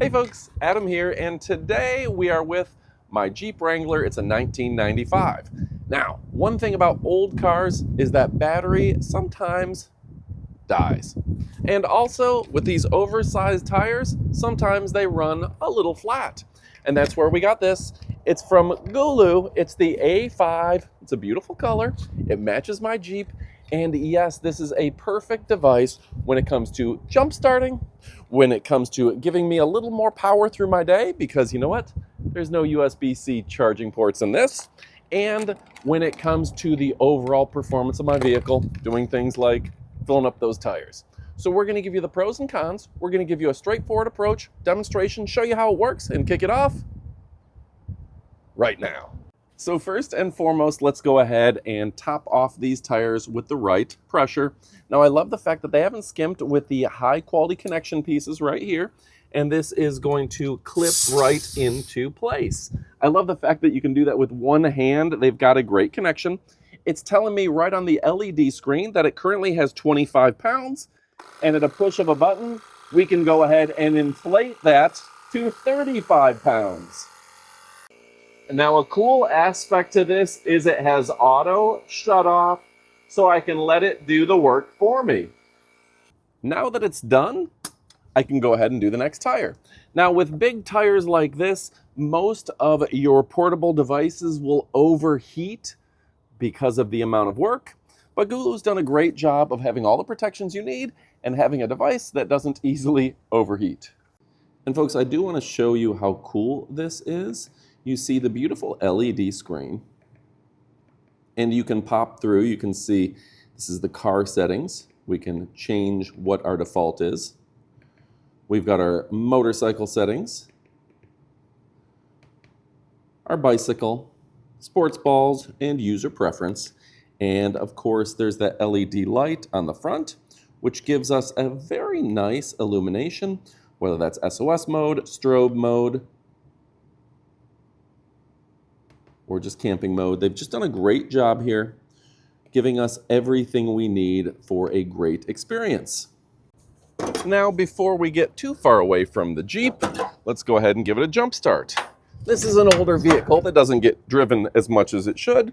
Hey folks, Adam here, and today we are with my Jeep Wrangler. It's a 1995. Now, one thing about old cars is that battery sometimes dies. And also, with these oversized tires, sometimes they run a little flat. And that's where we got this. It's from GOOLOO. It's the A5. It's a beautiful color. It matches my Jeep. And yes, this is a perfect device when it comes to jump starting, when it comes to giving me a little more power through my day, because you know what? There's no USB-C charging ports in this. And when it comes to the overall performance of my vehicle, doing things like filling up those tires. So we're going to give you the pros and cons. We're going to give you a straightforward approach, demonstration, show you how it works, and kick it off right now. So first and foremost, let's go ahead and top off these tires with the right pressure. Now I love the fact that they haven't skimped with the high quality connection pieces right here. And this is going to clip right into place. I love the fact that you can do that with one hand. They've got a great connection. It's telling me right on the LED screen that it currently has 25 pounds. And at a push of a button, we can go ahead and inflate that to 35 pounds. Now, a cool aspect to this is it has auto shut off, so I can let it do the work for me. Now that it's done, I can go ahead and do the next tire. Now, with big tires like this, most of your portable devices will overheat because of the amount of work, but GOOLOO's done a great job of having all the protections you need and having a device that doesn't easily overheat. And folks, I do want to show you how cool this is. You see the beautiful LED screen, and you can pop through. You can see this is the car settings. We can change what our default is. We've got our motorcycle settings, our bicycle, sports balls, and user preference. And of course, there's that LED light on the front, which gives us a very nice illumination, whether that's SOS mode, strobe mode, or just camping mode. They've just done a great job here, giving us everything we need for a great experience. Now, before we get too far away from the Jeep, let's go ahead and give it a jump start. This is an older vehicle that doesn't get driven as much as it should,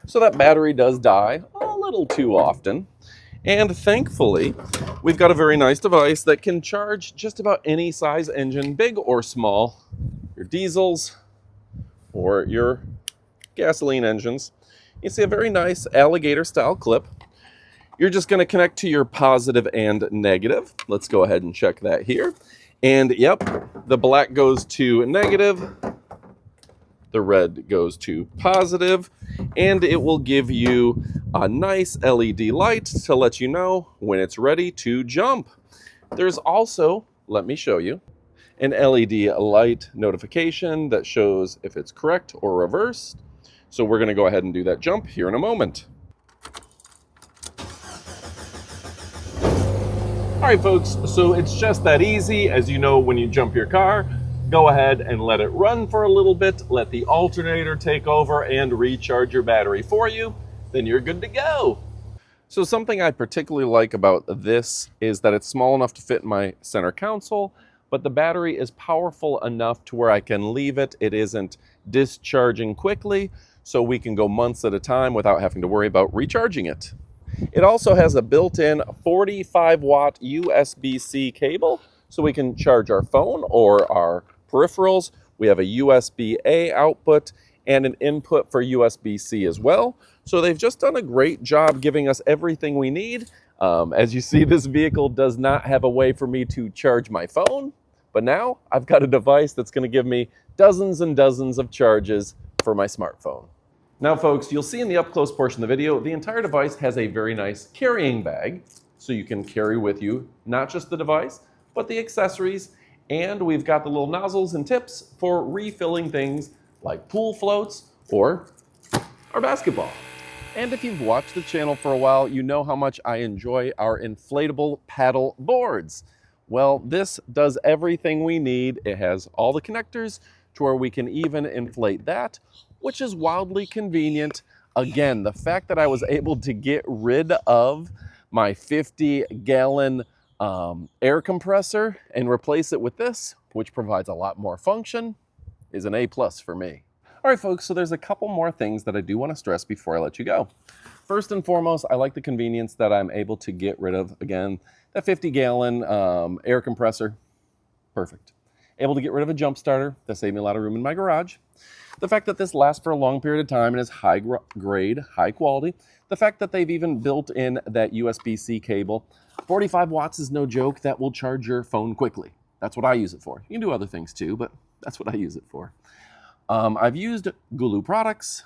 so that battery does die a little too often. And thankfully, we've got a very nice device that can charge just about any size engine, big or small, your diesels or your gasoline engines. You see a very nice alligator style clip. You're just going to connect to your positive and negative. Let's go ahead and check that here. And yep, the black goes to negative, the red goes to positive, and it will give you a nice LED light to let you know when it's ready to jump. There's also, let me show you, an LED light notification that shows if it's correct or reversed. So we're going to go ahead and do that jump here in a moment. All right, folks, so it's just that easy. As you know, when you jump your car, go ahead and let it run for a little bit, let the alternator take over and recharge your battery for you, then you're good to go. So something I particularly like about this is that it's small enough to fit in my center console, but the battery is powerful enough to where I can leave it. It isn't discharging quickly, so we can go months at a time without having to worry about recharging it. It also has a built-in 45-watt USB-C cable, so we can charge our phone or our peripherals. We have a USB-A output and an input for USB-C as well. So they've just done a great job giving us everything we need. As you see, this vehicle does not have a way for me to charge my phone, but now I've got a device that's going to give me dozens and dozens of charges for my smartphone. Now, folks, you'll see in the up-close portion of the video, the entire device has a very nice carrying bag, so you can carry with you not just the device, but the accessories, and we've got the little nozzles and tips for refilling things like pool floats or our basketball. And if you've watched the channel for a while, you know how much I enjoy our inflatable paddle boards. Well, this does everything we need. It has all the connectors to where we can even inflate that, which is wildly convenient. Again, the fact that I was able to get rid of my 50-gallon air compressor and replace it with this which provides a lot more function, is an A+ for me. All right, folks, so there's a couple more things that I do want to stress before I let you go. First and foremost, I like the convenience that I'm able to get rid of, again, that 50-gallon air compressor. Perfect. Able to get rid of a jump starter. That saved me a lot of room in my garage. The fact that this lasts for a long period of time and is high grade, high quality. The fact that they've even built in that USB-C cable. 45 watts is no joke. That will charge your phone quickly. That's what I use it for. You can do other things too, but that's what I use it for. I've used GOOLOO products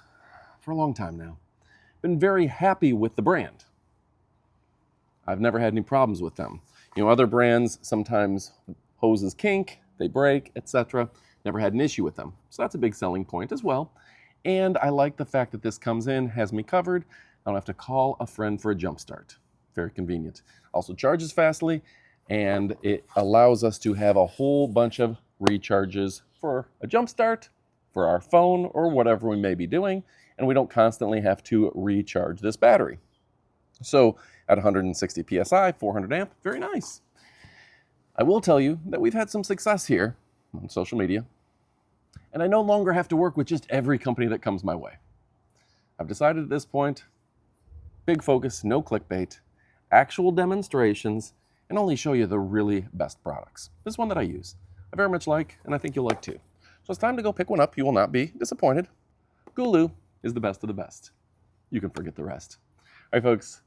for a long time now. Been very happy with the brand. I've never had any problems with them. You know, other brands, sometimes hoses kink, they break, etc. Never had an issue with them. So that's a big selling point as well. And I like the fact that this comes in, has me covered. I don't have to call a friend for a jump start. Very convenient. Also charges fastly, and it allows us to have a whole bunch of recharges for a jump start, for our phone, or whatever we may be doing, and we don't constantly have to recharge this battery. So at 160 PSI, 400 amp, very nice. I will tell you that we've had some success here on social media, and I no longer have to work with just every company that comes my way. I've decided at this point, big focus, no clickbait, actual demonstrations, and only show you the really best products. This is one that I use. I very much like, and I think you'll like too. So it's time to go pick one up. You will not be disappointed. GOOLOO is the best of the best. You can forget the rest. All right, folks.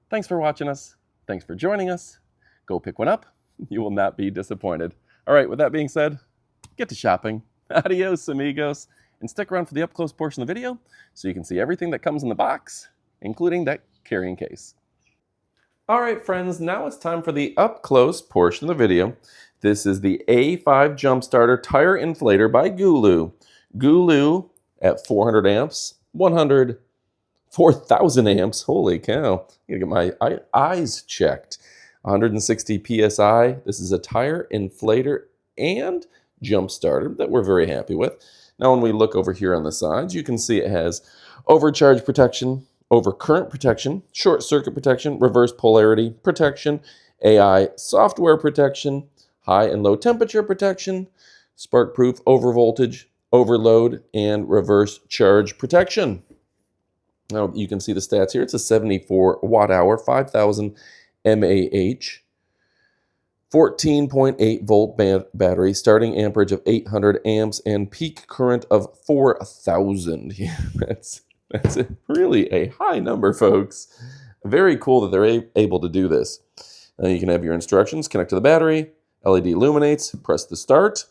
Thanks for watching us. Thanks for joining us. Go pick one up. You will not be disappointed. All right, with that being said, get to shopping. Adios, amigos. And stick around for the up-close portion of the video so you can see everything that comes in the box, including that carrying case. All right, friends, now it's time for the up-close portion of the video. This is the A5 Jump Starter Tire Inflator by GOOLOO. GOOLOO at 400 amps, 4,000 amps. Holy cow. I gotta get my eyes checked. 160 PSI. This is a tire inflator and jump starter that we're very happy with. Now, when we look over here on the sides, you can see it has overcharge protection, overcurrent protection, short circuit protection, reverse polarity protection, AI software protection, high and low temperature protection, spark proof, overvoltage, overload, and reverse charge protection. Now you can see the stats here. It's a 74 watt hour, 5,000 mAh, 14.8 volt battery, starting amperage of 800 amps, and peak current of 4,000. Yeah, that's really a high number, folks. Very cool that they're able to do this. You can have your instructions, connect to the battery, LED illuminates, press the start,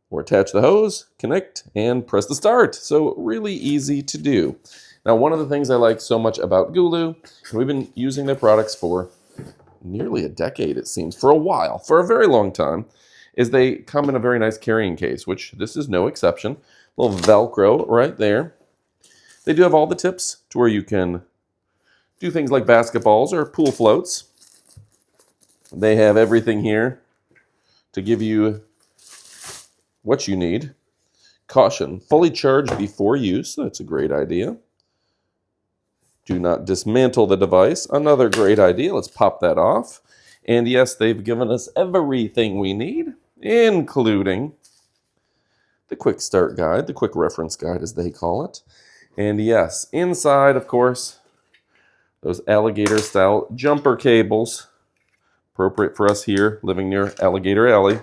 or attach the hose, connect, and press the start. So really easy to do. Now, one of the things I like so much about GOOLOO, and we've been using their products for nearly a decade, it seems, for a while, for a very long time, is they come in a very nice carrying case, which this is no exception. A little Velcro right there. They do have all the tips to where you can do things like basketballs or pool floats. They have everything here to give you what you need. Caution, fully charged before use. That's a great idea. Do not dismantle the device. Another great idea. Let's pop that off. And yes, they've given us everything we need, including the quick start guide, the quick reference guide as they call it. And yes, inside, of course, those alligator style jumper cables, appropriate for us here living near Alligator Alley.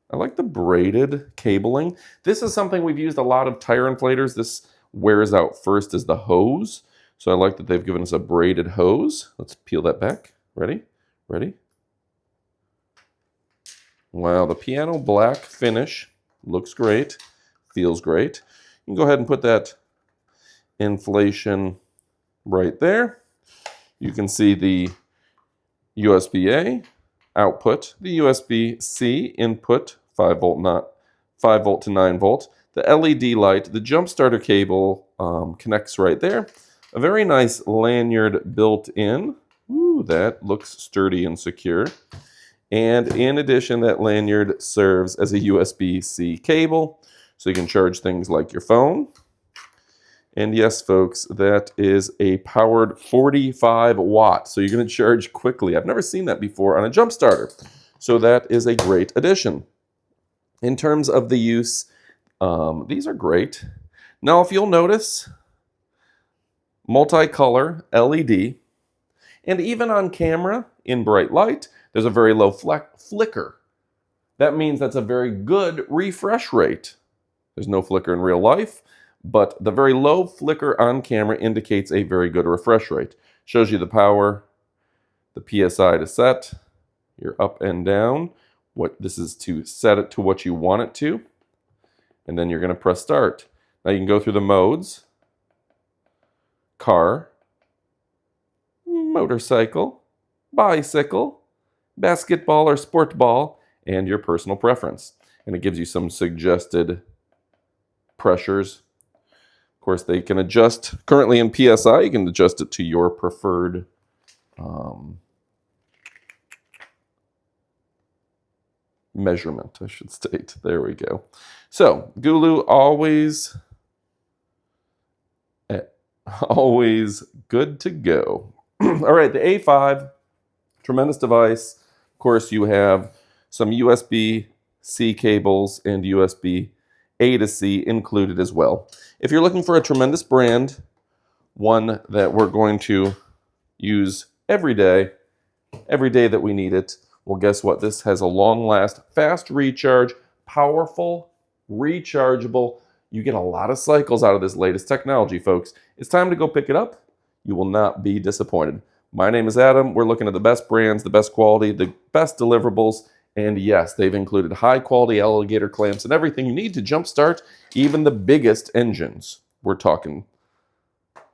I like the braided cabling. This is something we've used a lot of tire inflators. This wears out first as the hose. So I like that they've given us a braided hose. Let's peel that back. Ready? Ready? Wow, the piano black finish looks great. Feels great. You can go ahead and put that inflation right there. You can see the USB-A output, the USB-C input, 5 volt, not 5 volt to 9 volt. The LED light, the jump starter cable connects right there. A very nice lanyard built in. Ooh, that looks sturdy and secure. And in addition, that lanyard serves as a USB-C cable, so you can charge things like your phone. And yes, folks, that is a powered 45 watt. So you're going to charge quickly. I've never seen that before on a jump starter. So that is a great addition. In terms of the use, these are great. Now, if you'll notice, multicolor LED, and even on camera in bright light, there's a very low flicker. That means that's a very good refresh rate. There's no flicker in real life, but the very low flicker on camera indicates a very good refresh rate. Shows you the power, the PSI to set, your up and down. This is to set it to what you want it to. And then you're going to press start. Now you can go through the modes. Car, motorcycle, bicycle, basketball or sport ball, and your personal preference. And it gives you some suggested pressures. Of course, they can adjust. Currently in PSI, you can adjust it to your preferred measurement, I should state. There we go. So, GOOLOO always good to go. All right, the A5, tremendous device. Of course, you have some USB-C cables and USB-A to C included as well. If you're looking for a tremendous brand, one that we're going to use every day that we need it, well, guess what? This has a long-last, fast recharge, powerful, rechargeable. You get a lot of cycles out of this latest technology, folks. It's time to go pick it up. You will not be disappointed. My name is Adam. We're looking at the best brands, the best quality, the best deliverables, and yes, they've included high-quality alligator clamps and everything you need to jumpstart even the biggest engines. We're talking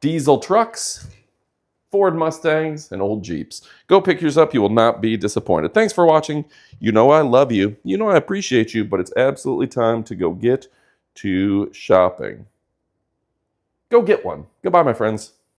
diesel trucks, Ford Mustangs, and old Jeeps. Go pick yours up. You will not be disappointed. Thanks for watching. You know I love you. You know I appreciate you, but it's absolutely time to go get to shopping. Go get one. Goodbye, my friends.